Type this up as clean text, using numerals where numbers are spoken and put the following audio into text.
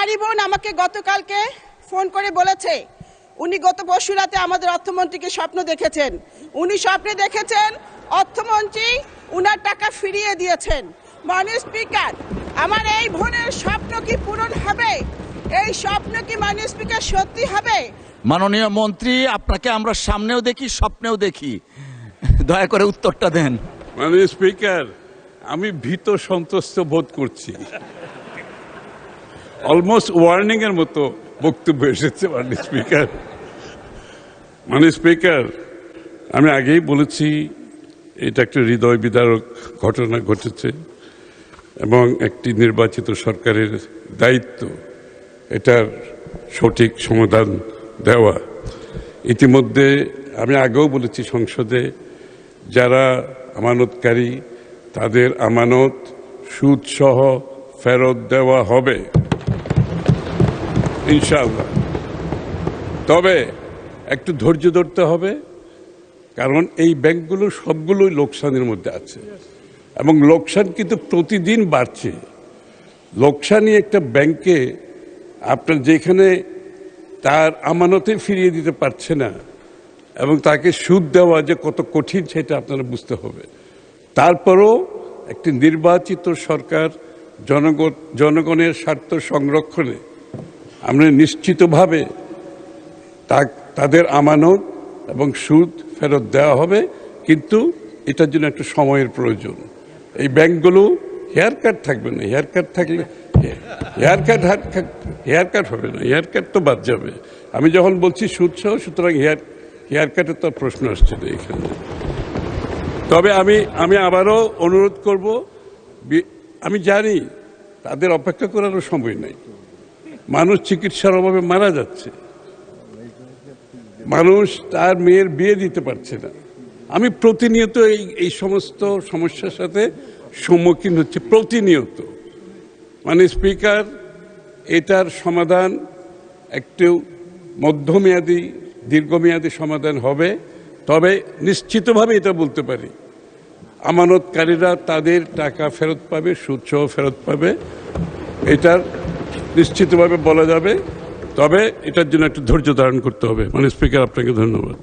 নারী বোন আমাকে গতকালকে ফোন করে বলেছে উনি গত পরশু রাতে আমাদের অর্থমন্ত্রীকে স্বপ্ন দেখেছেন। উনি স্বপ্নে দেখেছেন অর্থমন্ত্রী উনার টাকা ফিরিয়ে দিয়েছেন। মাননীয় স্পিকার, আমার এই বোনের স্বপ্ন কি পূরণ হবে? এই স্বপ্ন কি মাননীয় স্পিকার সত্যি হবে? মাননীয় মন্ত্রী, আপনাকে আমরা সামনেও দেখি, স্বপ্নেও দেখি, দয়া করে উত্তরটা দেন। মাননীয় স্পিকার, আমি ভীত সন্ত্রস্ত বোধ করছি। অলমোস্ট ওয়ার্নিং এর মতো বক্তব্য এসেছে মাননীয় স্পিকার। মাননীয় স্পিকার, আমি আগেই বলেছি এটা একটা হৃদয় বিদারক ঘটনা ঘটেছে এবং একটি নির্বাচিত সরকারের দায়িত্ব এটার সঠিক সমাধান দেওয়া। ইতিমধ্যে আমি আগেও বলেছি সংসদে, যারা আমানতকারী তাদের আমানত সুদসহ ফেরত দেওয়া হবে ইনশাআল্লাহ। তবে একটু ধৈর্য ধরতে হবে, কারণ এই ব্যাংকগুলো সবগুলোই লোকসানের মধ্যে আছে এবং লোকসান কিন্তু প্রতিদিন বাড়ছে। লোকসানই একটা ব্যাংকে আপনার যেখানে তার আমানতে ফিরিয়ে দিতে পারছে না এবং তাকে সুদ দেওয়া যে কত কঠিন সেটা আপনারা বুঝতে হবে। তারপরও একটি নির্বাচিত সরকার জনগণের স্বার্থ সংরক্ষণে আমরা নিশ্চিতভাবে তাদের আমানত এবং সুদ ফেরত দেওয়া হবে, কিন্তু এটার জন্য একটা সময়ের প্রয়োজন। এই ব্যাংকগুলো হেয়ার কাট থাকবে না, হেয়ার কাট থাকলে হেয়ার কাট হবে না, হেয়ার কাট তো বাদ যাবে। আমি যখন বলছি সুদ সহ, সুতরাং হেয়ার কাটের তো প্রশ্ন আসছে না এখানে। তবে আমি আবারও অনুরোধ করব, আমি জানি তাদের অপেক্ষা করারও সময় নাই। মানুষ চিকিৎসার অভাবে মারা যাচ্ছে, মানুষ তার মেয়ের বিয়ে দিতে পারছে না। আমি প্রতিনিয়ত এই সমস্ত সমস্যার সাথে সম্মুখীন হচ্ছে, প্রতিনিয়ত। মানে স্পিকার, এটার সমাধান একটু মধ্যমেয়াদী দীর্ঘমেয়াদী সমাধান হবে। তবে নিশ্চিতভাবে এটা বলতে পারি, আমানতকারীরা তাদের টাকা ফেরত পাবে, সুদসহ ফেরত পাবে, এটার নিশ্চিতভাবে বলা যাবে। তবে এটার জন্য একটু ধৈর্য ধারণ করতে হবে। মানে স্পিকার, আপনাকে ধন্যবাদ।